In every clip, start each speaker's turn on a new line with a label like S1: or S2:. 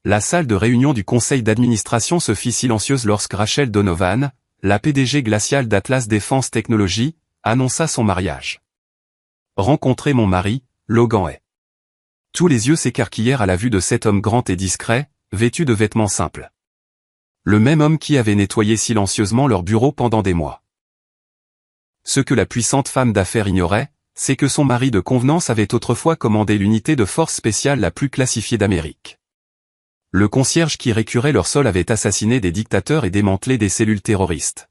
S1: La salle de réunion du conseil d'administration se fit silencieuse lorsque Rachel Donovan, la PDG glaciale d'Atlas Défense Technologies, annonça son mariage. Rencontrer mon mari, Logan Hay. Tous les yeux s'écarquillèrent à la vue de cet homme grand et discret, vêtu de vêtements simples. Le même homme qui avait nettoyé silencieusement leur bureau pendant des mois. Ce que la puissante femme d'affaires ignorait, c'est que son mari de convenance avait autrefois commandé l'unité de force spéciale la plus classifiée d'Amérique. Le concierge qui récurait leur sol avait assassiné des dictateurs et démantelé des cellules terroristes.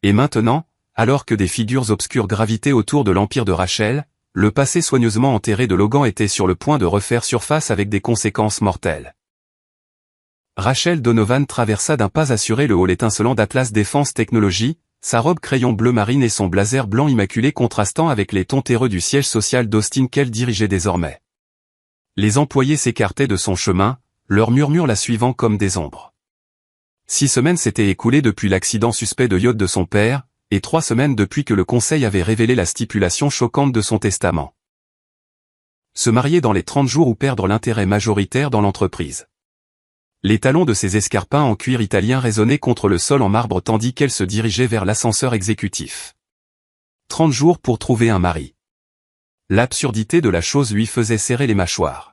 S1: Et maintenant, alors que des figures obscures gravitaient autour de l'empire de Rachel, le passé soigneusement enterré de Logan était sur le point de refaire surface avec des conséquences mortelles. Rachel Donovan traversa d'un pas assuré le hall étincelant d'Atlas Défense Technologies, sa robe crayon bleu marine et son blazer blanc immaculé contrastant avec les tons terreux du siège social d'Austin qu'elle dirigeait désormais. Les employés s'écartaient de son chemin, leurs murmures la suivant comme des ombres. 6 semaines s'étaient écoulées depuis l'accident suspect de yacht de son père, et 3 semaines depuis que le conseil avait révélé la stipulation choquante de son testament. Se marier dans les 30 jours ou perdre l'intérêt majoritaire dans l'entreprise. Les talons de ses escarpins en cuir italien résonnaient contre le sol en marbre tandis qu'elle se dirigeait vers l'ascenseur exécutif. 30 jours pour trouver un mari. L'absurdité de la chose lui faisait serrer les mâchoires.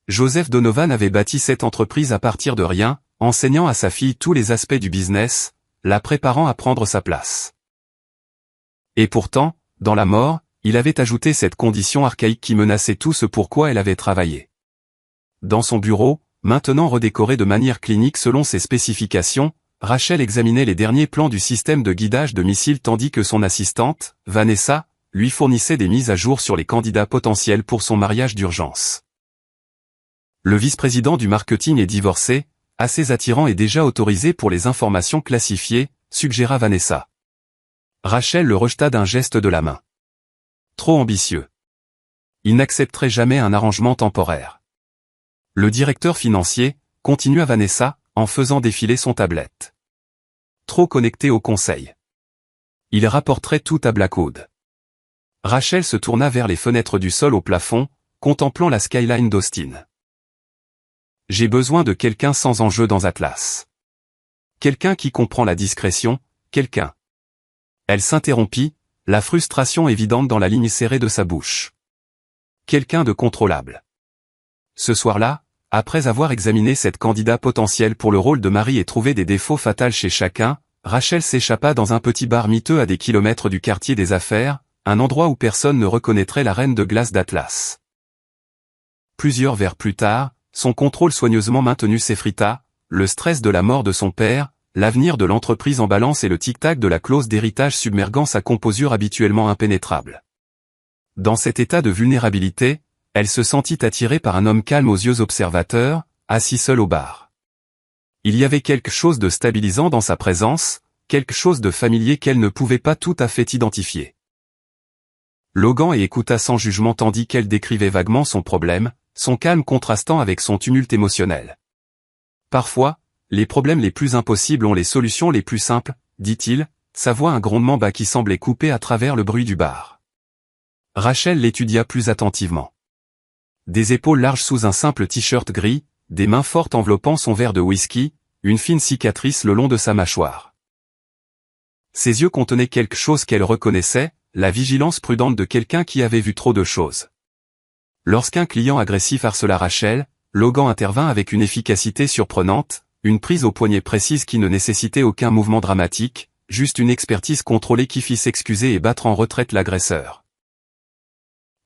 S1: Joseph Donovan avait bâti cette entreprise à partir de rien, enseignant à sa fille tous les aspects du business, la préparant à prendre sa place. Et pourtant, dans la mort, il avait ajouté cette condition archaïque qui menaçait tout ce pourquoi elle avait travaillé. Dans son bureau, maintenant redécoré de manière clinique selon ses spécifications, Rachel examinait les derniers plans du système de guidage de missiles tandis que son assistante, Vanessa, lui fournissait des mises à jour sur les candidats potentiels pour son mariage d'urgence. Le vice-président du marketing est divorcé, assez attirant et déjà autorisé pour les informations classifiées, suggéra Vanessa. Rachel le rejeta d'un geste de la main. Trop ambitieux. Il n'accepterait jamais un arrangement temporaire. Le directeur financier, continua Vanessa, en faisant défiler son tablette. Trop connecté au conseil. Il rapporterait tout à Blackwood. Rachel se tourna vers les fenêtres du sol au plafond, contemplant la skyline d'Austin. J'ai besoin de quelqu'un sans enjeu dans Atlas. Quelqu'un qui comprend la discrétion, quelqu'un. Elle s'interrompit, la frustration évidente dans la ligne serrée de sa bouche. Quelqu'un de contrôlable. Ce soir-là, après avoir examiné cette candidat potentielle pour le rôle de mari et trouvé des défauts fatals chez chacun, Rachel s'échappa dans un petit bar miteux à des kilomètres du quartier des affaires, un endroit où personne ne reconnaîtrait la reine de glace d'Atlas. Plusieurs verres plus tard, son contrôle soigneusement maintenu s'effrita, le stress de la mort de son père, l'avenir de l'entreprise en balance et le tic-tac de la clause d'héritage submerguant sa composure habituellement impénétrable. Dans cet état de vulnérabilité, elle se sentit attirée par un homme calme aux yeux observateurs, assis seul au bar. Il y avait quelque chose de stabilisant dans sa présence, quelque chose de familier qu'elle ne pouvait pas tout à fait identifier. Logan écouta sans jugement tandis qu'elle décrivait vaguement son problème, son calme contrastant avec son tumulte émotionnel. Parfois, les problèmes les plus impossibles ont les solutions les plus simples, dit-il, sa voix un grondement bas qui semblait couper à travers le bruit du bar. Rachel l'étudia plus attentivement. Des épaules larges sous un simple t-shirt gris, des mains fortes enveloppant son verre de whisky, une fine cicatrice le long de sa mâchoire. Ses yeux contenaient quelque chose qu'elle reconnaissait, la vigilance prudente de quelqu'un qui avait vu trop de choses. Lorsqu'un client agressif harcela Rachel, Logan intervint avec une efficacité surprenante, une prise au poignet précise qui ne nécessitait aucun mouvement dramatique, juste une expertise contrôlée qui fit s'excuser et battre en retraite l'agresseur.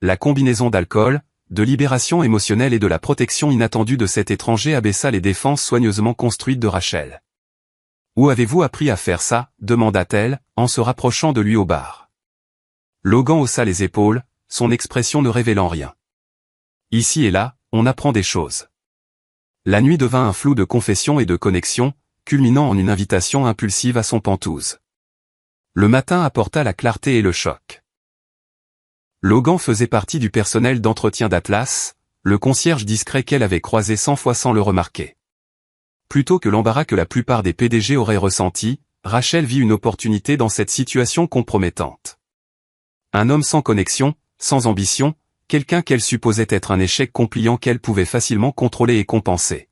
S1: La combinaison d'alcool, de libération émotionnelle et de la protection inattendue de cet étranger abaissa les défenses soigneusement construites de Rachel. « Où avez-vous appris à faire ça ?» demanda-t-elle, en se rapprochant de lui au bar. Logan haussa les épaules, son expression ne révélant rien. Ici et là, on apprend des choses. La nuit devint un flou de confession et de connexion, culminant en une invitation impulsive à son pantouse. Le matin apporta la clarté et le choc. Logan faisait partie du personnel d'entretien d'Atlas, le concierge discret qu'elle avait croisé 100 fois sans le remarquer. Plutôt que l'embarras que la plupart des PDG auraient ressenti, Rachel vit une opportunité dans cette situation compromettante. Un homme sans connexion, sans ambition, quelqu'un qu'elle supposait être un échec compliant qu'elle pouvait facilement contrôler et compenser.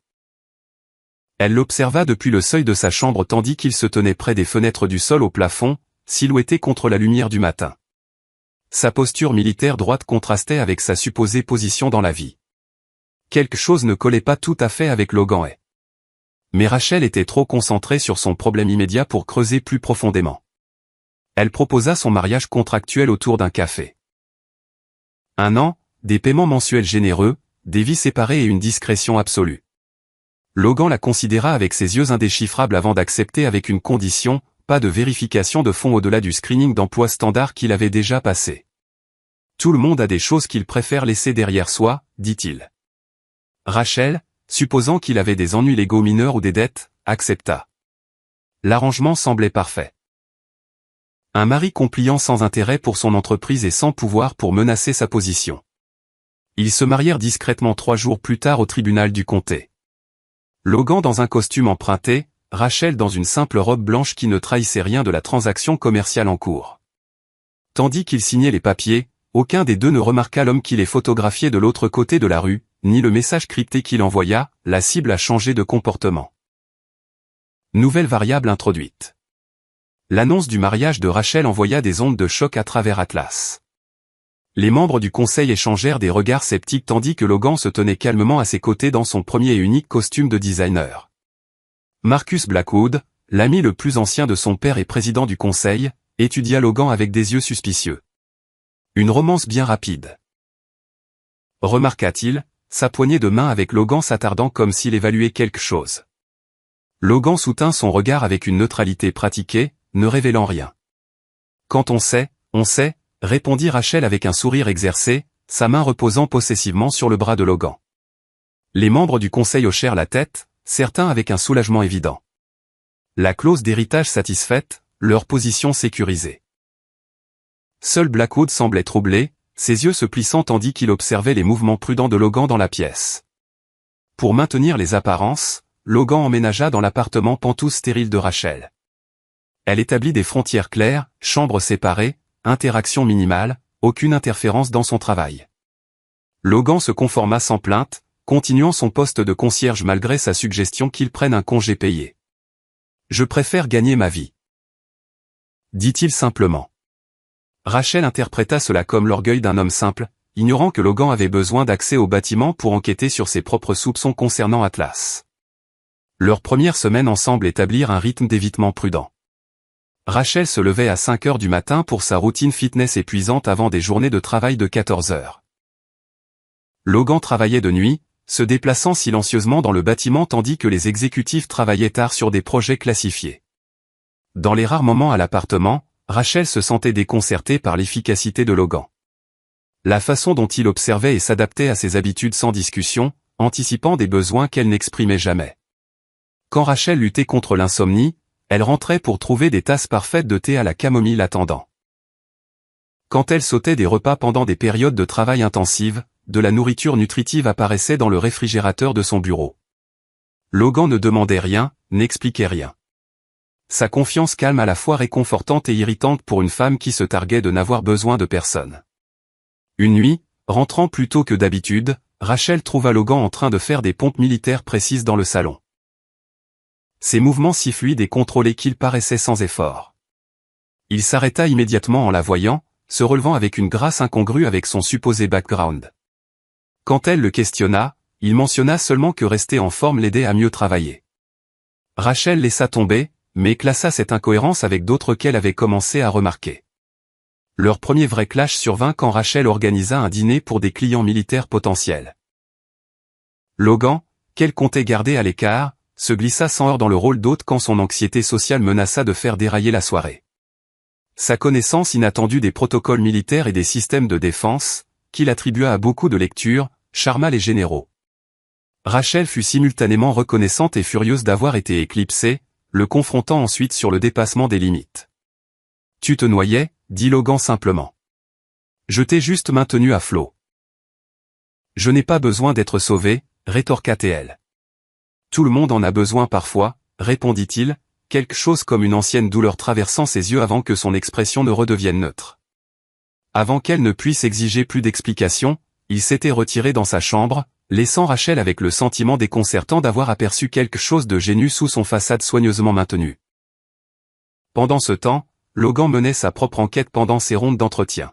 S1: Elle l'observa depuis le seuil de sa chambre tandis qu'il se tenait près des fenêtres du sol au plafond, silhouetté contre la lumière du matin. Sa posture militaire droite contrastait avec sa supposée position dans la vie. Quelque chose ne collait pas tout à fait avec Logan et. Mais Rachel était trop concentrée sur son problème immédiat pour creuser plus profondément. Elle proposa son mariage contractuel autour d'un café. 1 an, des paiements mensuels généreux, des vies séparées et une discrétion absolue. Logan la considéra avec ses yeux indéchiffrables avant d'accepter avec une condition, pas de vérification de fonds au-delà du screening d'emploi standard qu'il avait déjà passé. Tout le monde a des choses qu'il préfère laisser derrière soi, dit-il. Rachel, supposant qu'il avait des ennuis légaux mineurs ou des dettes, accepta. L'arrangement semblait parfait. Un mari compliant sans intérêt pour son entreprise et sans pouvoir pour menacer sa position. Ils se marièrent discrètement 3 jours plus tard au tribunal du comté. Logan dans un costume emprunté, Rachel dans une simple robe blanche qui ne trahissait rien de la transaction commerciale en cours. Tandis qu'ils signaient les papiers, aucun des deux ne remarqua l'homme qui les photographiait de l'autre côté de la rue, ni le message crypté qu'il envoya, la cible a changé de comportement. Nouvelle variable introduite. L'annonce du mariage de Rachel envoya des ondes de choc à travers Atlas. Les membres du conseil échangèrent des regards sceptiques tandis que Logan se tenait calmement à ses côtés dans son premier et unique costume de designer. Marcus Blackwood, l'ami le plus ancien de son père et président du conseil, étudia Logan avec des yeux suspicieux. Une romance bien rapide. Remarqua-t-il, sa poignée de main avec Logan s'attardant comme s'il évaluait quelque chose. Logan soutint son regard avec une neutralité pratiquée, ne révélant rien. Quand on sait, répondit Rachel avec un sourire exercé, sa main reposant possessivement sur le bras de Logan. Les membres du conseil hochèrent la tête, certains avec un soulagement évident. La clause d'héritage satisfaite, leur position sécurisée. Seul Blackwood semblait troublé, ses yeux se plissant tandis qu'il observait les mouvements prudents de Logan dans la pièce. Pour maintenir les apparences, Logan emménagea dans l'appartement pantouse stérile de Rachel. Elle établit des frontières claires, chambres séparées, interaction minimale, aucune interférence dans son travail. Logan se conforma sans plainte, continuant son poste de concierge malgré sa suggestion qu'il prenne un congé payé. « Je préfère gagner ma vie. » dit-il simplement. Rachel interpréta cela comme l'orgueil d'un homme simple, ignorant que Logan avait besoin d'accès au bâtiment pour enquêter sur ses propres soupçons concernant Atlas. Leur première semaine ensemble établirent un rythme d'évitement prudent. Rachel se levait à 5 heures du matin pour sa routine fitness épuisante avant des journées de travail de 14 heures. Logan travaillait de nuit, se déplaçant silencieusement dans le bâtiment tandis que les exécutifs travaillaient tard sur des projets classifiés. Dans les rares moments à l'appartement, Rachel se sentait déconcertée par l'efficacité de Logan. La façon dont il observait et s'adaptait à ses habitudes sans discussion, anticipant des besoins qu'elle n'exprimait jamais. Quand Rachel luttait contre l'insomnie, elle rentrait pour trouver des tasses parfaites de thé à la camomille l'attendant. Quand elle sautait des repas pendant des périodes de travail intensives, de la nourriture nutritive apparaissait dans le réfrigérateur de son bureau. Logan ne demandait rien, n'expliquait rien. Sa confiance calme à la fois réconfortante et irritante pour une femme qui se targuait de n'avoir besoin de personne. Une nuit, rentrant plus tôt que d'habitude, Rachel trouva Logan en train de faire des pompes militaires précises dans le salon. Ses mouvements si fluides et contrôlés qu'il paraissait sans effort. Il s'arrêta immédiatement en la voyant, se relevant avec une grâce incongrue avec son supposé background. Quand elle le questionna, il mentionna seulement que rester en forme l'aidait à mieux travailler. Rachel laissa tomber, mais classa cette incohérence avec d'autres qu'elle avait commencé à remarquer. Leur premier vrai clash survint quand Rachel organisa un dîner pour des clients militaires potentiels. Logan, qu'elle comptait garder à l'écart, se glissa sans heurts dans le rôle d'hôte quand son anxiété sociale menaça de faire dérailler la soirée. Sa connaissance inattendue des protocoles militaires et des systèmes de défense, qu'il attribua à beaucoup de lectures, charma les généraux. Rachel fut simultanément reconnaissante et furieuse d'avoir été éclipsée, le confrontant ensuite sur le dépassement des limites. « Tu te noyais » dit Logan simplement. « Je t'ai juste maintenu à flot. »« Je n'ai pas besoin d'être sauvé » rétorqua-t-elle. « Tout le monde en a besoin parfois » répondit-il, quelque chose comme une ancienne douleur traversant ses yeux avant que son expression ne redevienne neutre. Avant qu'elle ne puisse exiger plus d'explications, il s'était retiré dans sa chambre, laissant Rachel avec le sentiment déconcertant d'avoir aperçu quelque chose de gênu sous son façade soigneusement maintenue. Pendant ce temps, Logan menait sa propre enquête pendant ses rondes d'entretien.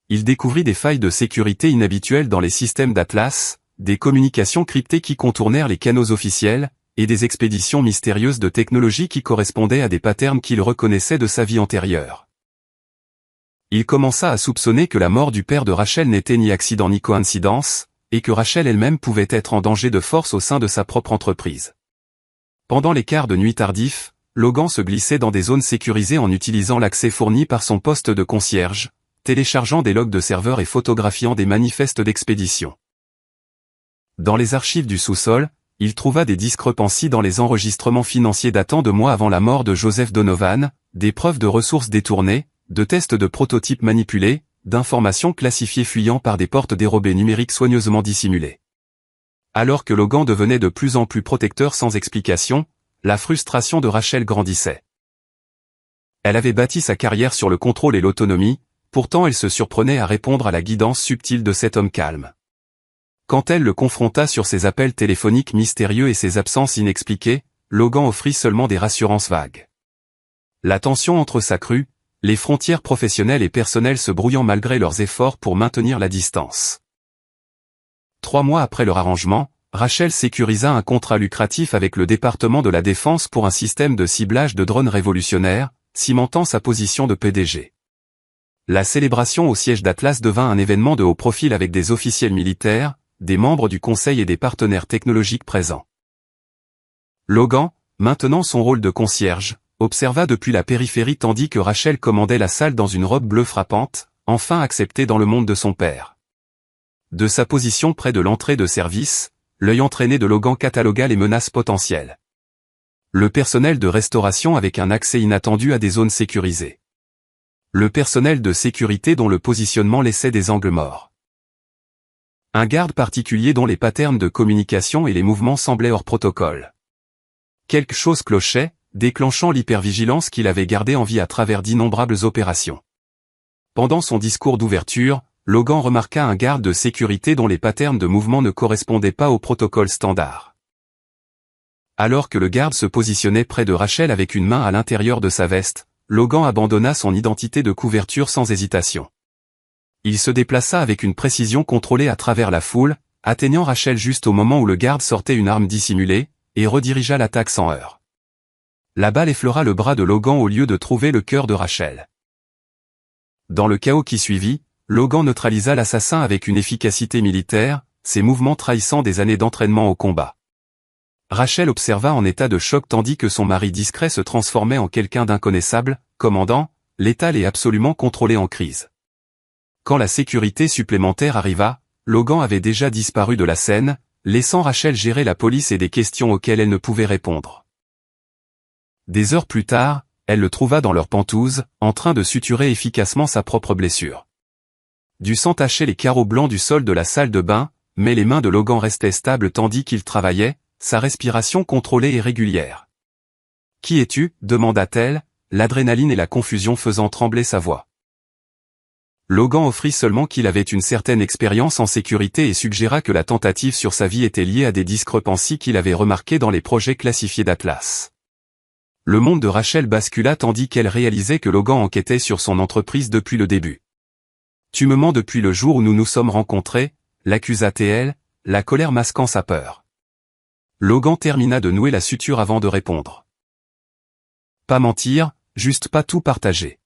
S1: Il découvrit des failles de sécurité inhabituelles dans les systèmes d'Atlas, des communications cryptées qui contournèrent les canaux officiels, et des expéditions mystérieuses de technologie qui correspondaient à des patterns qu'il reconnaissait de sa vie antérieure. Il commença à soupçonner que la mort du père de Rachel n'était ni accident ni coïncidence, et que Rachel elle-même pouvait être en danger de force au sein de sa propre entreprise. Pendant les quarts de nuit tardifs, Logan se glissait dans des zones sécurisées en utilisant l'accès fourni par son poste de concierge, téléchargeant des logs de serveurs et photographiant des manifestes d'expédition. Dans les archives du sous-sol, il trouva des discrepancies dans les enregistrements financiers datant de mois avant la mort de Joseph Donovan, des preuves de ressources détournées, de tests de prototypes manipulés, d'informations classifiées fuyant par des portes dérobées numériques soigneusement dissimulées. Alors que Logan devenait de plus en plus protecteur sans explication, la frustration de Rachel grandissait. Elle avait bâti sa carrière sur le contrôle et l'autonomie, pourtant elle se surprenait à répondre à la guidance subtile de cet homme calme. Quand elle le confronta sur ses appels téléphoniques mystérieux et ses absences inexpliquées, Logan offrit seulement des rassurances vagues. La tension entre s'accrut, les frontières professionnelles et personnelles se brouillant malgré leurs efforts pour maintenir la distance. 3 mois après leur arrangement, Rachel sécurisa un contrat lucratif avec le département de la Défense pour un système de ciblage de drones révolutionnaires, cimentant sa position de PDG. La célébration au siège d'Atlas devint un événement de haut profil avec des officiels militaires, des membres du conseil et des partenaires technologiques présents. Logan, maintenant son rôle de concierge, observa depuis la périphérie tandis que Rachel commandait la salle dans une robe bleue frappante, enfin acceptée dans le monde de son père. De sa position près de l'entrée de service, l'œil entraîné de Logan catalogua les menaces potentielles. Le personnel de restauration avec un accès inattendu à des zones sécurisées. Le personnel de sécurité dont le positionnement laissait des angles morts. Un garde particulier dont les patterns de communication et les mouvements semblaient hors protocole. Quelque chose clochait, déclenchant l'hypervigilance qu'il avait gardée en vie à travers d'innombrables opérations. Pendant son discours d'ouverture, Logan remarqua un garde de sécurité dont les patterns de mouvement ne correspondaient pas au protocole standard. Alors que le garde se positionnait près de Rachel avec une main à l'intérieur de sa veste, Logan abandonna son identité de couverture sans hésitation. Il se déplaça avec une précision contrôlée à travers la foule, atteignant Rachel juste au moment où le garde sortait une arme dissimulée, et redirigea l'attaque sans heurts. La balle effleura le bras de Logan au lieu de trouver le cœur de Rachel. Dans le chaos qui suivit, Logan neutralisa l'assassin avec une efficacité militaire, ses mouvements trahissant des années d'entraînement au combat. Rachel observa en état de choc tandis que son mari discret se transformait en quelqu'un d'inconnaissable, commandant, létal et absolument contrôlé en crise. Quand la sécurité supplémentaire arriva, Logan avait déjà disparu de la scène, laissant Rachel gérer la police et des questions auxquelles elle ne pouvait répondre. Des heures plus tard, elle le trouva dans leur pentouse, en train de suturer efficacement sa propre blessure. Du sang tachait les carreaux blancs du sol de la salle de bain, mais les mains de Logan restaient stables tandis qu'il travaillait, sa respiration contrôlée et régulière. « Qui es-tu » demanda-t-elle, l'adrénaline et la confusion faisant trembler sa voix. Logan offrit seulement qu'il avait une certaine expérience en sécurité et suggéra que la tentative sur sa vie était liée à des discrepancies qu'il avait remarquées dans les projets classifiés d'Atlas. Le monde de Rachel bascula tandis qu'elle réalisait que Logan enquêtait sur son entreprise depuis le début. « Tu me mens depuis le jour où nous nous sommes rencontrés » l'accusa-t-elle, la colère masquant sa peur. Logan termina de nouer la suture avant de répondre. « Pas mentir, juste pas tout partager.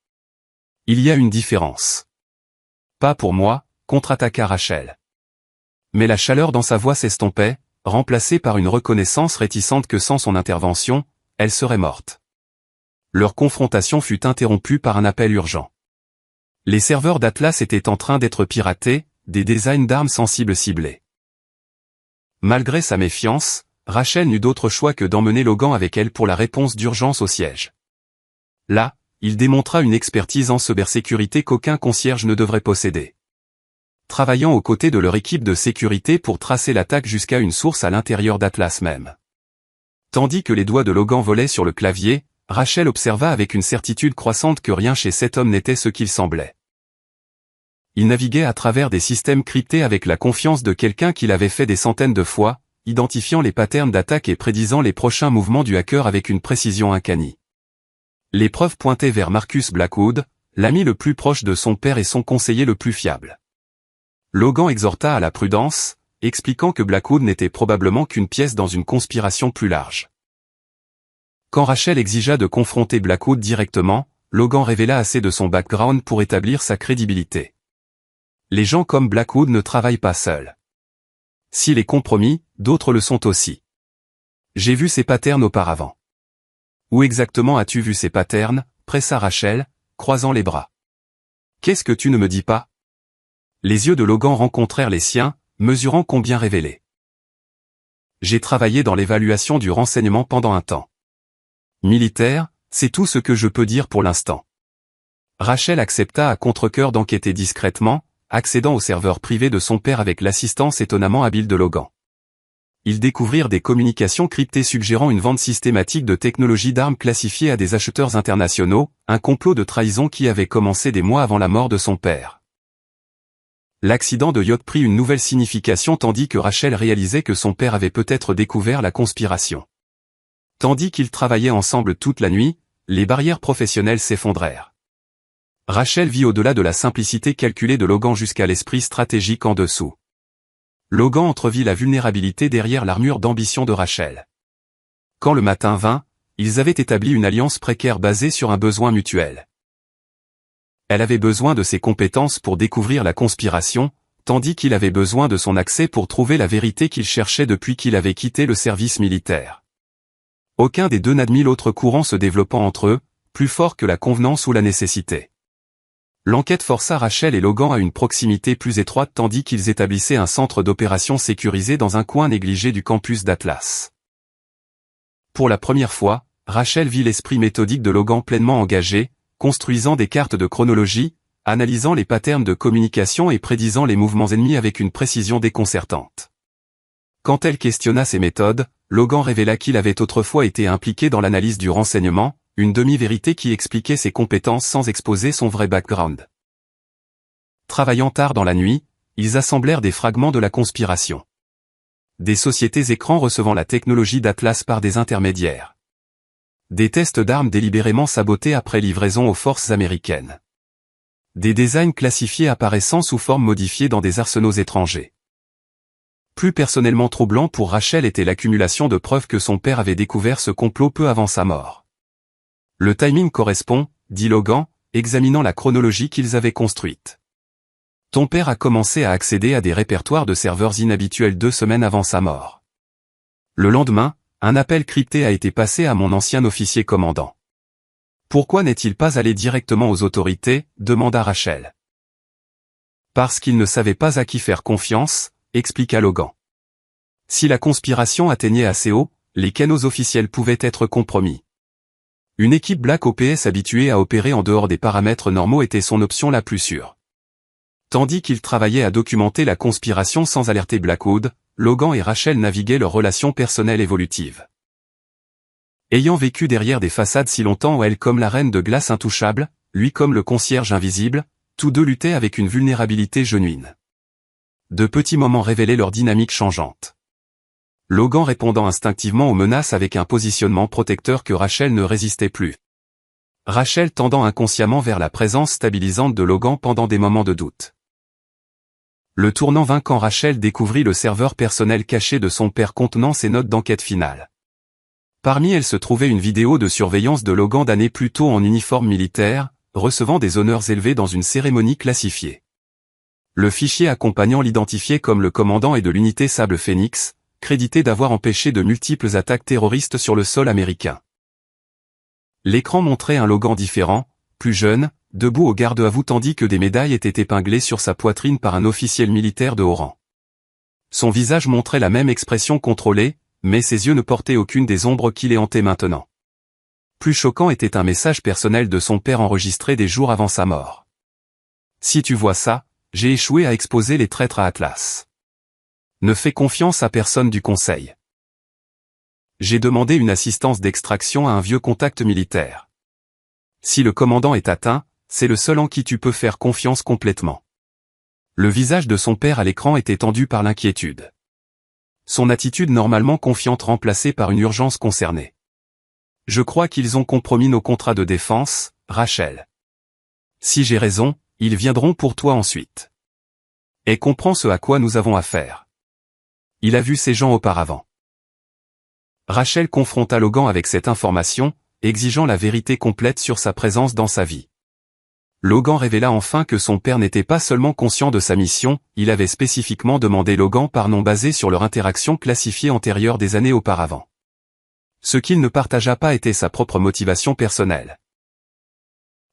S1: Il y a une différence. »« Pas pour moi » contre-attaqua Rachel. Mais la chaleur dans sa voix s'estompait, remplacée par une reconnaissance réticente que sans son intervention, elle serait morte. Leur confrontation fut interrompue par un appel urgent. Les serveurs d'Atlas étaient en train d'être piratés, des designs d'armes sensibles ciblés. Malgré sa méfiance, Rachel n'eut d'autre choix que d'emmener Logan avec elle pour la réponse d'urgence au siège. Là, il démontra une expertise en cybersécurité qu'aucun concierge ne devrait posséder. Travaillant aux côtés de leur équipe de sécurité pour tracer l'attaque jusqu'à une source à l'intérieur d'Atlas même. Tandis que les doigts de Logan volaient sur le clavier, Rachel observa avec une certitude croissante que rien chez cet homme n'était ce qu'il semblait. Il naviguait à travers des systèmes cryptés avec la confiance de quelqu'un qui l'avait fait des centaines de fois, identifiant les patterns d'attaque et prédisant les prochains mouvements du hacker avec une précision incannie. Les preuves pointaient vers Marcus Blackwood, l'ami le plus proche de son père et son conseiller le plus fiable. Logan exhorta à la prudence, expliquant que Blackwood n'était probablement qu'une pièce dans une conspiration plus large. Quand Rachel exigea de confronter Blackwood directement, Logan révéla assez de son background pour établir sa crédibilité. Les gens comme Blackwood ne travaillent pas seuls. S'il est compromis, d'autres le sont aussi. J'ai vu ces patterns auparavant. Où exactement as-tu vu ces patterns, pressa Rachel, croisant les bras. Qu'est-ce que tu ne me dis pas? Les yeux de Logan rencontrèrent les siens, mesurant combien révélé. J'ai travaillé dans l'évaluation du renseignement pendant un temps. Militaire, c'est tout ce que je peux dire pour l'instant. Rachel accepta à contre-cœur d'enquêter discrètement, accédant au serveur privé de son père avec l'assistance étonnamment habile de Logan. Ils découvrirent des communications cryptées suggérant une vente systématique de technologies d'armes classifiées à des acheteurs internationaux, un complot de trahison qui avait commencé des mois avant la mort de son père. L'accident de yacht prit une nouvelle signification tandis que Rachel réalisait que son père avait peut-être découvert la conspiration. Tandis qu'ils travaillaient ensemble toute la nuit, les barrières professionnelles s'effondrèrent. Rachel vit au-delà de la simplicité calculée de Logan jusqu'à l'esprit stratégique en dessous. Logan entrevit la vulnérabilité derrière l'armure d'ambition de Rachel. Quand le matin vint, ils avaient établi une alliance précaire basée sur un besoin mutuel. Elle avait besoin de ses compétences pour découvrir la conspiration, tandis qu'il avait besoin de son accès pour trouver la vérité qu'il cherchait depuis qu'il avait quitté le service militaire. Aucun des deux n'admit l'autre courant se développant entre eux, plus fort que la convenance ou la nécessité. L'enquête força Rachel et Logan à une proximité plus étroite tandis qu'ils établissaient un centre d'opération sécurisé dans un coin négligé du campus d'Atlas. Pour la première fois, Rachel vit l'esprit méthodique de Logan pleinement engagé, construisant des cartes de chronologie, analysant les patterns de communication et prédisant les mouvements ennemis avec une précision déconcertante. Quand elle questionna ses méthodes, Logan révéla qu'il avait autrefois été impliqué dans l'analyse du renseignement, une demi-vérité qui expliquait ses compétences sans exposer son vrai background. Travaillant tard dans la nuit, ils assemblèrent des fragments de la conspiration. Des sociétés écrans recevant la technologie d'Atlas par des intermédiaires. Des tests d'armes délibérément sabotés après livraison aux forces américaines. Des designs classifiés apparaissant sous forme modifiée dans des arsenaux étrangers. Plus personnellement troublant pour Rachel était l'accumulation de preuves que son père avait découvert ce complot peu avant sa mort. Le timing correspond, dit Logan, examinant la chronologie qu'ils avaient construite. Ton père a commencé à accéder à des répertoires de serveurs inhabituels 2 semaines avant sa mort. Le lendemain, un appel crypté a été passé à mon ancien officier commandant. Pourquoi n'est-il pas allé directement aux autorités, demanda Rachel. Parce qu'il ne savait pas à qui faire confiance, expliqua Logan. Si la conspiration atteignait assez haut, les canaux officiels pouvaient être compromis. Une équipe Black Ops habituée à opérer en dehors des paramètres normaux était son option la plus sûre. Tandis qu'il travaillait à documenter la conspiration sans alerter Blackwood, Logan et Rachel naviguaient leurs relations personnelles évolutives. Ayant vécu derrière des façades si longtemps, elle comme la reine de glace intouchable, lui comme le concierge invisible, tous deux luttaient avec une vulnérabilité genuine. De petits moments révélaient leur dynamique changeante. Logan répondant instinctivement aux menaces avec un positionnement protecteur que Rachel ne résistait plus. Rachel tendant inconsciemment vers la présence stabilisante de Logan pendant des moments de doute. Le tournant vint quand Rachel découvrit le serveur personnel caché de son père contenant ses notes d'enquête finale. Parmi elles se trouvait une vidéo de surveillance de Logan d'années plus tôt en uniforme militaire, recevant des honneurs élevés dans une cérémonie classifiée. Le fichier accompagnant l'identifiait comme le commandant et de l'unité Sable Phoenix, crédité d'avoir empêché de multiples attaques terroristes sur le sol américain. L'écran montrait un Logan différent, plus jeune, debout au garde-à-vous tandis que des médailles étaient épinglées sur sa poitrine par un officiel militaire de haut rang. Son visage montrait la même expression contrôlée, mais ses yeux ne portaient aucune des ombres qui les hantaient maintenant. Plus choquant était un message personnel de son père enregistré des jours avant sa mort. Si tu vois ça, j'ai échoué à exposer les traîtres à Atlas. Ne fais confiance à personne du conseil. J'ai demandé une assistance d'extraction à un vieux contact militaire. Si le commandant est atteint, c'est le seul en qui tu peux faire confiance complètement. Le visage de son père à l'écran était tendu par l'inquiétude. Son attitude normalement confiante remplacée par une urgence concernée. Je crois qu'ils ont compromis nos contrats de défense, Rachel. Si j'ai raison, ils viendront pour toi ensuite. Et comprends ce à quoi nous avons affaire. Il a vu ces gens auparavant. Rachel confronta Logan avec cette information, exigeant la vérité complète sur sa présence dans sa vie. Logan révéla enfin que son père n'était pas seulement conscient de sa mission, il avait spécifiquement demandé Logan par nom basé sur leur interaction classifiée antérieure des années auparavant. Ce qu'il ne partagea pas était sa propre motivation personnelle.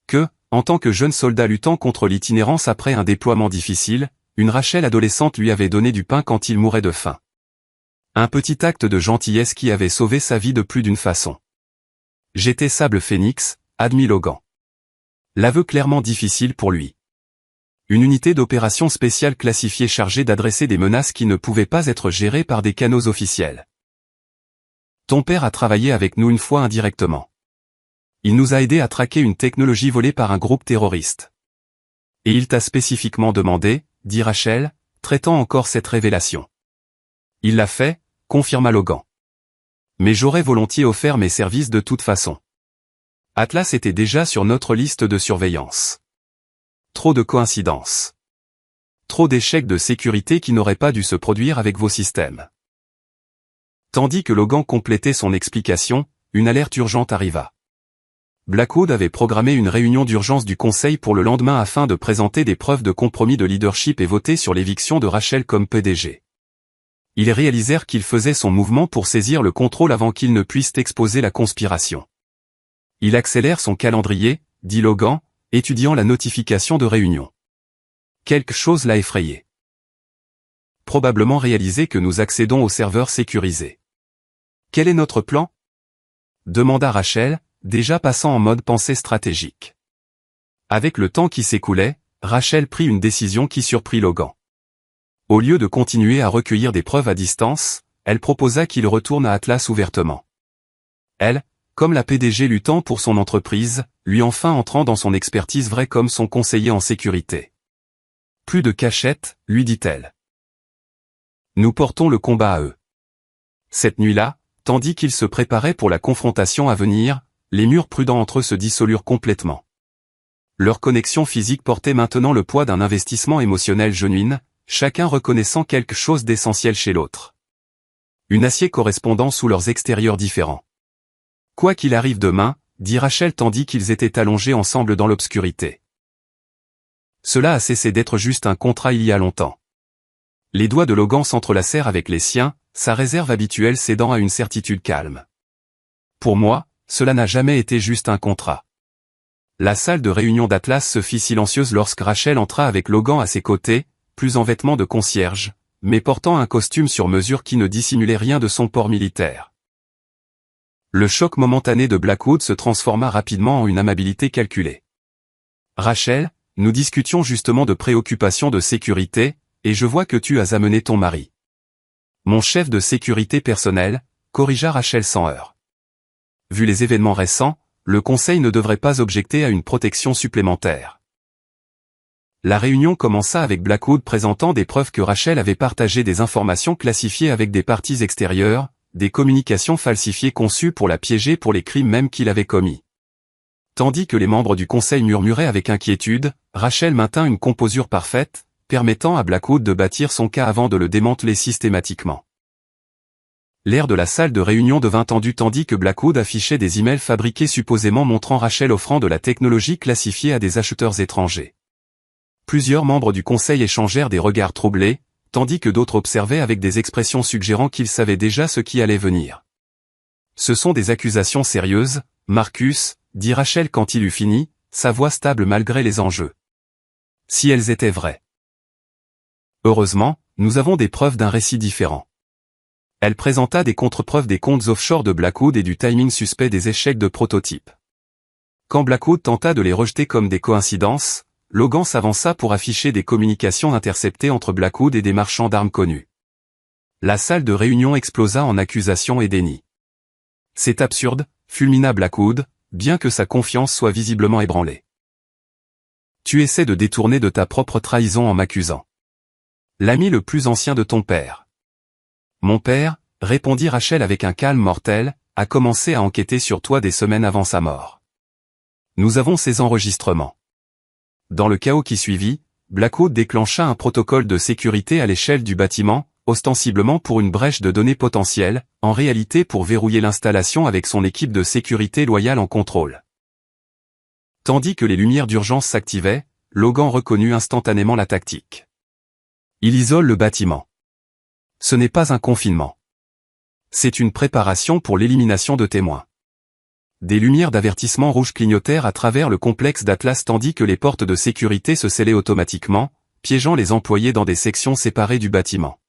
S1: Que, en tant que jeune soldat luttant contre l'itinérance après un déploiement difficile, une Rachel adolescente lui avait donné du pain quand il mourait de faim. Un petit acte de gentillesse qui avait sauvé sa vie de plus d'une façon. J'étais Sable Phoenix, admit Logan. L'aveu clairement difficile pour lui. Une unité d'opération spéciale classifiée chargée d'adresser des menaces qui ne pouvaient pas être gérées par des canaux officiels. Ton père a travaillé avec nous une fois indirectement. Il nous a aidés à traquer une technologie volée par un groupe terroriste. Et il t'a spécifiquement demandé, dit Rachel, traitant encore cette révélation. Il l'a fait, confirma Logan. Mais j'aurais volontiers offert mes services de toute façon. Atlas était déjà sur notre liste de surveillance. Trop de coïncidences. Trop d'échecs de sécurité qui n'auraient pas dû se produire avec vos systèmes. Tandis que Logan complétait son explication, une alerte urgente arriva. Blackwood avait programmé une réunion d'urgence du Conseil pour le lendemain afin de présenter des preuves de compromis de leadership et voter sur l'éviction de Rachel comme PDG. Ils réalisèrent qu'il faisait son mouvement pour saisir le contrôle avant qu'il ne puisse exposer la conspiration. Il accélère son calendrier, dit Logan, étudiant la notification de réunion. Quelque chose l'a effrayé. Probablement réaliser que nous accédons au serveur sécurisé. Quel est notre plan? Demanda Rachel, déjà passant en mode pensée stratégique. Avec le temps qui s'écoulait, Rachel prit une décision qui surprit Logan. Au lieu de continuer à recueillir des preuves à distance, elle proposa qu'il retourne à Atlas ouvertement. Elle, comme la PDG luttant pour son entreprise, lui enfin entrant dans son expertise vraie comme son conseiller en sécurité. Plus de cachette, lui dit-elle. Nous portons le combat à eux. Cette nuit-là, tandis qu'ils se préparaient pour la confrontation à venir, les murs prudents entre eux se dissolurent complètement. Leur connexion physique portait maintenant le poids d'un investissement émotionnel genuin, chacun reconnaissant quelque chose d'essentiel chez l'autre. Une acier correspondant sous leurs extérieurs différents. Quoi qu'il arrive demain, dit Rachel tandis qu'ils étaient allongés ensemble dans l'obscurité. Cela a cessé d'être juste un contrat il y a longtemps. Les doigts de Logan s'entrelacèrent avec les siens, sa réserve habituelle cédant à une certitude calme. Pour moi, cela n'a jamais été juste un contrat. La salle de réunion d'Atlas se fit silencieuse lorsque Rachel entra avec Logan à ses côtés, plus en vêtements de concierge, mais portant un costume sur mesure qui ne dissimulait rien de son port militaire. Le choc momentané de Blackwood se transforma rapidement en une amabilité calculée. Rachel, nous discutions justement de préoccupations de sécurité, et je vois que tu as amené ton mari. Mon chef de sécurité personnelle, corrigea Rachel sans heurts. Vu les événements récents, le Conseil ne devrait pas objecter à une protection supplémentaire. La réunion commença avec Blackwood présentant des preuves que Rachel avait partagé des informations classifiées avec des parties extérieures, des communications falsifiées conçues pour la piéger pour les crimes même qu'il avait commis. Tandis que les membres du Conseil murmuraient avec inquiétude, Rachel maintint une composure parfaite, permettant à Blackwood de bâtir son cas avant de le démanteler systématiquement. L'air de la salle de réunion devint tendu tandis que Blackwood affichait des emails fabriqués supposément montrant Rachel offrant de la technologie classifiée à des acheteurs étrangers. Plusieurs membres du Conseil échangèrent des regards troublés, tandis que d'autres observaient avec des expressions suggérant qu'ils savaient déjà ce qui allait venir. Ce sont des accusations sérieuses, Marcus, dit Rachel quand il eut fini, sa voix stable malgré les enjeux. Si elles étaient vraies. Heureusement, nous avons des preuves d'un récit différent. Elle présenta des contre-preuves des comptes offshore de Blackwood et du timing suspect des échecs de prototype. Quand Blackwood tenta de les rejeter comme des coïncidences, Logan s'avança pour afficher des communications interceptées entre Blackwood et des marchands d'armes connus. La salle de réunion explosa en accusations et dénis. C'est absurde, fulmina Blackwood, bien que sa confiance soit visiblement ébranlée. Tu essaies de détourner de ta propre trahison en m'accusant. L'ami le plus ancien de ton père. Mon père, répondit Rachel avec un calme mortel, a commencé à enquêter sur toi des semaines avant sa mort. Nous avons ces enregistrements. Dans le chaos qui suivit, Blackwood déclencha un protocole de sécurité à l'échelle du bâtiment, ostensiblement pour une brèche de données potentielle, en réalité pour verrouiller l'installation avec son équipe de sécurité loyale en contrôle. Tandis que les lumières d'urgence s'activaient, Logan reconnut instantanément la tactique. Il isole le bâtiment. Ce n'est pas un confinement. C'est une préparation pour l'élimination de témoins. Des lumières d'avertissement rouge clignotèrent à travers le complexe d'Atlas tandis que les portes de sécurité se scellaient automatiquement, piégeant les employés dans des sections séparées du bâtiment.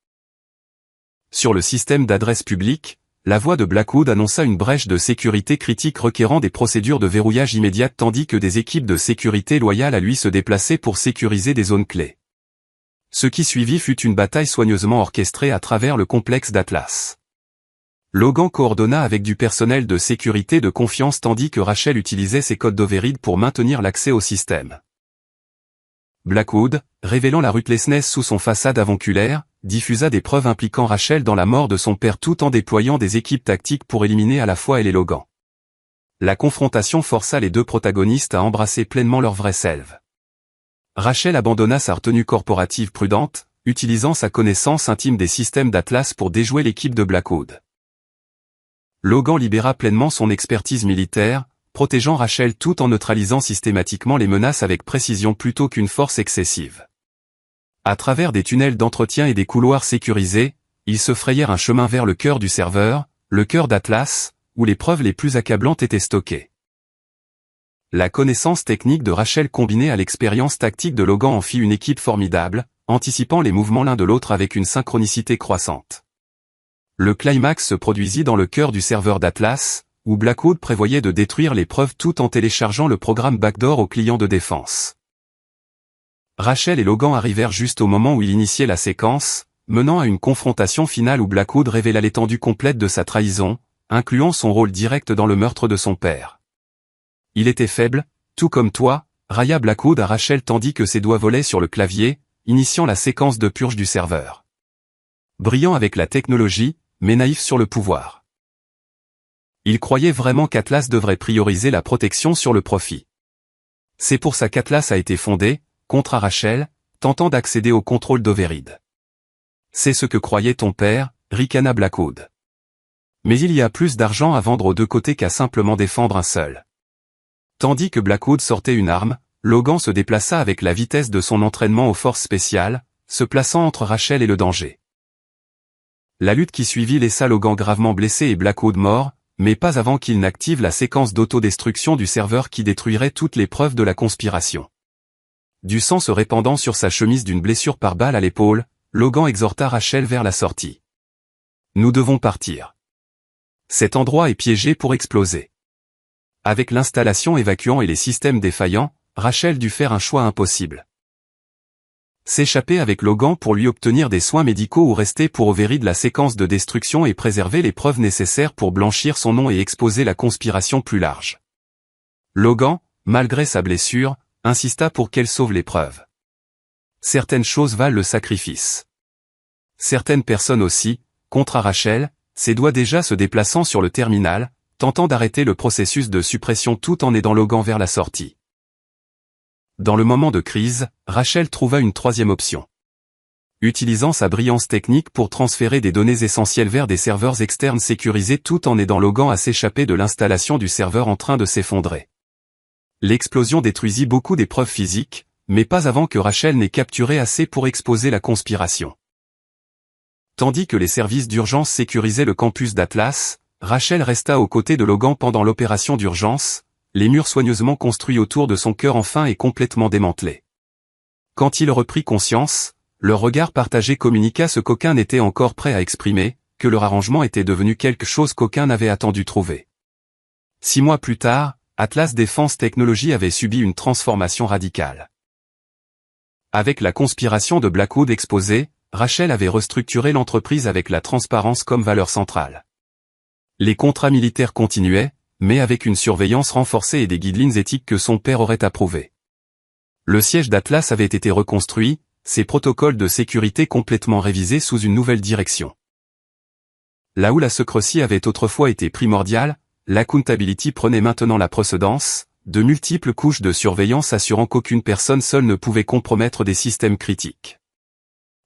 S1: Sur le système d'adresse publique, la voix de Blackwood annonça une brèche de sécurité critique requérant des procédures de verrouillage immédiates tandis que des équipes de sécurité loyales à lui se déplaçaient pour sécuriser des zones clés. Ce qui suivit fut une bataille soigneusement orchestrée à travers le complexe d'Atlas. Logan coordonna avec du personnel de sécurité de confiance tandis que Rachel utilisait ses codes d'override pour maintenir l'accès au système. Blackwood, révélant la ruthlessness sous son façade avonculaire, diffusa des preuves impliquant Rachel dans la mort de son père tout en déployant des équipes tactiques pour éliminer à la fois elle et Logan. La confrontation força les deux protagonistes à embrasser pleinement leur vrai selve. Rachel abandonna sa retenue corporative prudente, utilisant sa connaissance intime des systèmes d'Atlas pour déjouer l'équipe de Blackwood. Logan libéra pleinement son expertise militaire, protégeant Rachel tout en neutralisant systématiquement les menaces avec précision plutôt qu'une force excessive. À travers des tunnels d'entretien et des couloirs sécurisés, ils se frayèrent un chemin vers le cœur du serveur, le cœur d'Atlas, où les preuves les plus accablantes étaient stockées. La connaissance technique de Rachel combinée à l'expérience tactique de Logan en fit une équipe formidable, anticipant les mouvements l'un de l'autre avec une synchronicité croissante. Le climax se produisit dans le cœur du serveur d'Atlas, où Blackwood prévoyait de détruire les preuves tout en téléchargeant le programme backdoor aux clients de défense. Rachel et Logan arrivèrent juste au moment où il initiait la séquence, menant à une confrontation finale où Blackwood révéla l'étendue complète de sa trahison, incluant son rôle direct dans le meurtre de son père. Il était faible, tout comme toi, railla Blackwood à Rachel tandis que ses doigts volaient sur le clavier, initiant la séquence de purge du serveur. Brillant avec la technologie, mais naïf sur le pouvoir. Il croyait vraiment qu'Atlas devrait prioriser la protection sur le profit. C'est pour ça qu'Atlas a été fondé, contre Rachel, tentant d'accéder au contrôle d'Override. C'est ce que croyait ton père, ricana Blackwood. Mais il y a plus d'argent à vendre aux deux côtés qu'à simplement défendre un seul. Tandis que Blackwood sortait une arme, Logan se déplaça avec la vitesse de son entraînement aux forces spéciales, se plaçant entre Rachel et le danger. La lutte qui suivit laissa Logan gravement blessé et Blackwood mort, mais pas avant qu'il n'active la séquence d'autodestruction du serveur qui détruirait toutes les preuves de la conspiration. Du sang se répandant sur sa chemise d'une blessure par balle à l'épaule, Logan exhorta Rachel vers la sortie. Nous devons partir. Cet endroit est piégé pour exploser. Avec l'installation évacuant et les systèmes défaillants, Rachel dut faire un choix impossible. S'échapper avec Logan pour lui obtenir des soins médicaux ou rester pour Override la séquence de destruction et préserver les preuves nécessaires pour blanchir son nom et exposer la conspiration plus large. Logan, malgré sa blessure, insista pour qu'elle sauve les preuves. Certaines choses valent le sacrifice. Certaines personnes aussi, contre Rachel, ses doigts déjà se déplaçant sur le terminal, tentant d'arrêter le processus de suppression tout en aidant Logan vers la sortie. Dans le moment de crise, Rachel trouva une troisième option. Utilisant sa brillance technique pour transférer des données essentielles vers des serveurs externes sécurisés tout en aidant Logan à s'échapper de l'installation du serveur en train de s'effondrer. L'explosion détruisit beaucoup des preuves physiques, mais pas avant que Rachel n'ait capturé assez pour exposer la conspiration. Tandis que les services d'urgence sécurisaient le campus d'Atlas, Rachel resta aux côtés de Logan pendant l'opération d'urgence, les murs soigneusement construits autour de son cœur enfin et complètement démantelés. Quand il reprit conscience, leur regard partagé communiqua ce qu'aucun n'était encore prêt à exprimer, que leur arrangement était devenu quelque chose qu'aucun n'avait attendu trouver. 6 mois plus tard, Atlas Défense Technologies avait subi une transformation radicale. Avec la conspiration de Blackwood exposée, Rachel avait restructuré l'entreprise avec la transparence comme valeur centrale. Les contrats militaires continuaient, mais avec une surveillance renforcée et des guidelines éthiques que son père aurait approuvées. Le siège d'Atlas avait été reconstruit, ses protocoles de sécurité complètement révisés sous une nouvelle direction. Là où la secrecy avait autrefois été primordiale, l'accountability prenait maintenant la précédence, de multiples couches de surveillance assurant qu'aucune personne seule ne pouvait compromettre des systèmes critiques.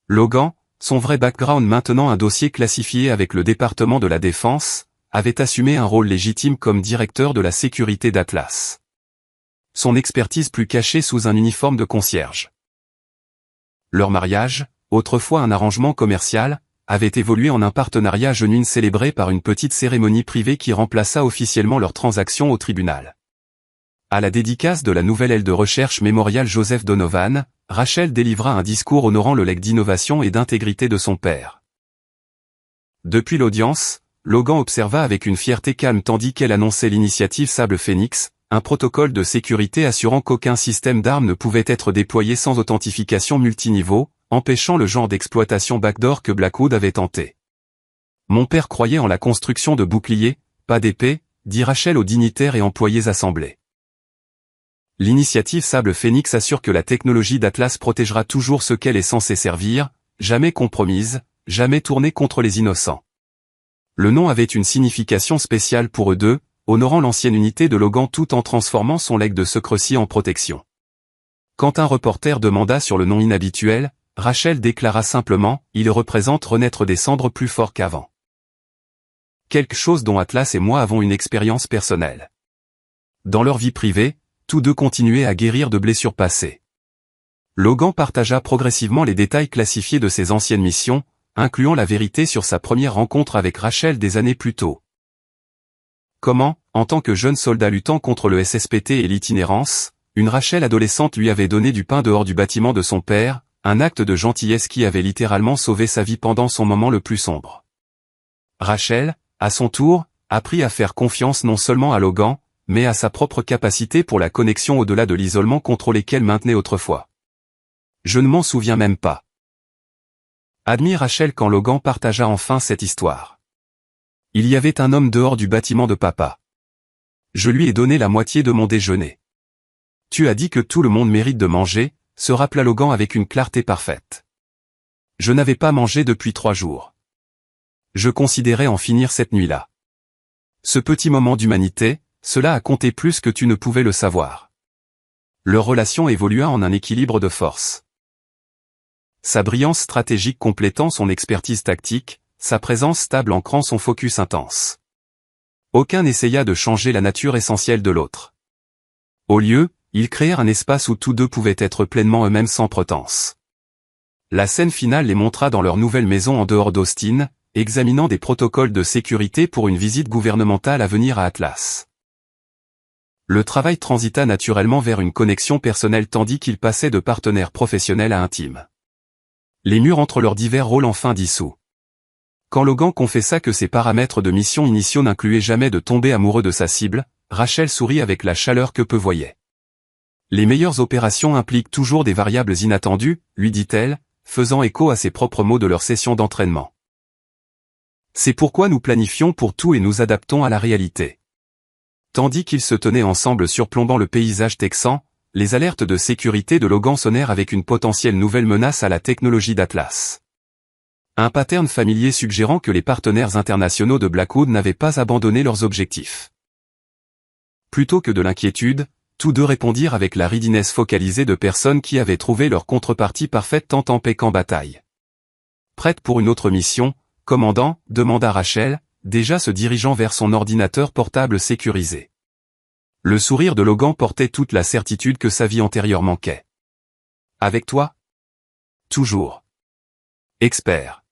S1: Logan, son vrai background maintenant un dossier classifié avec le département de la Défense, avait assumé un rôle légitime comme directeur de la sécurité d'Atlas. Son expertise plus cachée sous un uniforme de concierge. Leur mariage, autrefois un arrangement commercial, avait évolué en un partenariat genuin célébré par une petite cérémonie privée qui remplaça officiellement leur transaction au tribunal. À la dédicace de la nouvelle aile de recherche mémorial Joseph Donovan, Rachel délivra un discours honorant le legs d'innovation et d'intégrité de son père. Depuis l'audience, Logan observa avec une fierté calme tandis qu'elle annonçait l'initiative Sable Phoenix, un protocole de sécurité assurant qu'aucun système d'armes ne pouvait être déployé sans authentification multiniveau, empêchant le genre d'exploitation backdoor que Blackwood avait tenté. Mon père croyait en la construction de boucliers, pas d'épées, dit Rachel aux dignitaires et employés assemblés. L'initiative Sable Phoenix assure que la technologie d'Atlas protégera toujours ce qu'elle est censée servir, jamais compromise, jamais tournée contre les innocents. Le nom avait une signification spéciale pour eux deux, honorant l'ancienne unité de Logan tout en transformant son legs de secrecy en protection. Quand un reporter demanda sur le nom inhabituel, Rachel déclara simplement « Il représente renaître des cendres plus fort qu'avant ». Quelque chose dont Atlas et moi avons une expérience personnelle. Dans leur vie privée, tous deux continuaient à guérir de blessures passées. Logan partagea progressivement les détails classifiés de ses anciennes missions, incluant la vérité sur sa première rencontre avec Rachel des années plus tôt. Comment, en tant que jeune soldat luttant contre le SSPT et l'itinérance, une Rachel adolescente lui avait donné du pain dehors du bâtiment de son père, un acte de gentillesse qui avait littéralement sauvé sa vie pendant son moment le plus sombre. Rachel, à son tour, apprit à faire confiance non seulement à Logan, mais à sa propre capacité pour la connexion au-delà de l'isolement contrôlé qu'elle maintenait autrefois. Je ne m'en souviens même pas. Admit Rachel quand Logan partagea enfin cette histoire. Il y avait un homme dehors du bâtiment de papa. Je lui ai donné la moitié de mon déjeuner. Tu as dit que tout le monde mérite de manger, se rappela Logan avec une clarté parfaite. Je n'avais pas mangé depuis 3 jours. Je considérais en finir cette nuit-là. Ce petit moment d'humanité, cela a compté plus que tu ne pouvais le savoir. Leur relation évolua en un équilibre de force. Sa brillance stratégique complétant son expertise tactique, sa présence stable ancrant son focus intense. Aucun n'essaya de changer la nature essentielle de l'autre. Au lieu, ils créèrent un espace où tous deux pouvaient être pleinement eux-mêmes sans pretense. La scène finale les montra dans leur nouvelle maison en dehors d'Austin, examinant des protocoles de sécurité pour une visite gouvernementale à venir à Atlas. Le travail transita naturellement vers une connexion personnelle tandis qu'ils passaient de partenaires professionnels à intimes. Les murs entre leurs divers rôles enfin dissous. Quand Logan confessa que ses paramètres de mission initiaux n'incluaient jamais de tomber amoureux de sa cible, Rachel sourit avec la chaleur que peu voyait. Les meilleures opérations impliquent toujours des variables inattendues, lui dit-elle, faisant écho à ses propres mots de leur session d'entraînement. C'est pourquoi nous planifions pour tout et nous adaptons à la réalité. Tandis qu'ils se tenaient ensemble surplombant le paysage texan, les alertes de sécurité de Logan sonnèrent avec une potentielle nouvelle menace à la technologie d'Atlas. Un pattern familier suggérant que les partenaires internationaux de Blackwood n'avaient pas abandonné leurs objectifs. Plutôt que de l'inquiétude, tous deux répondirent avec la ridinesse focalisée de personnes qui avaient trouvé leur contrepartie parfaite tant en paix qu'en bataille. Prête pour une autre mission, commandant, demanda Rachel, déjà se dirigeant vers son ordinateur portable sécurisé. Le sourire de Logan portait toute la certitude que sa vie antérieure manquait. Avec toi? Toujours. Expert.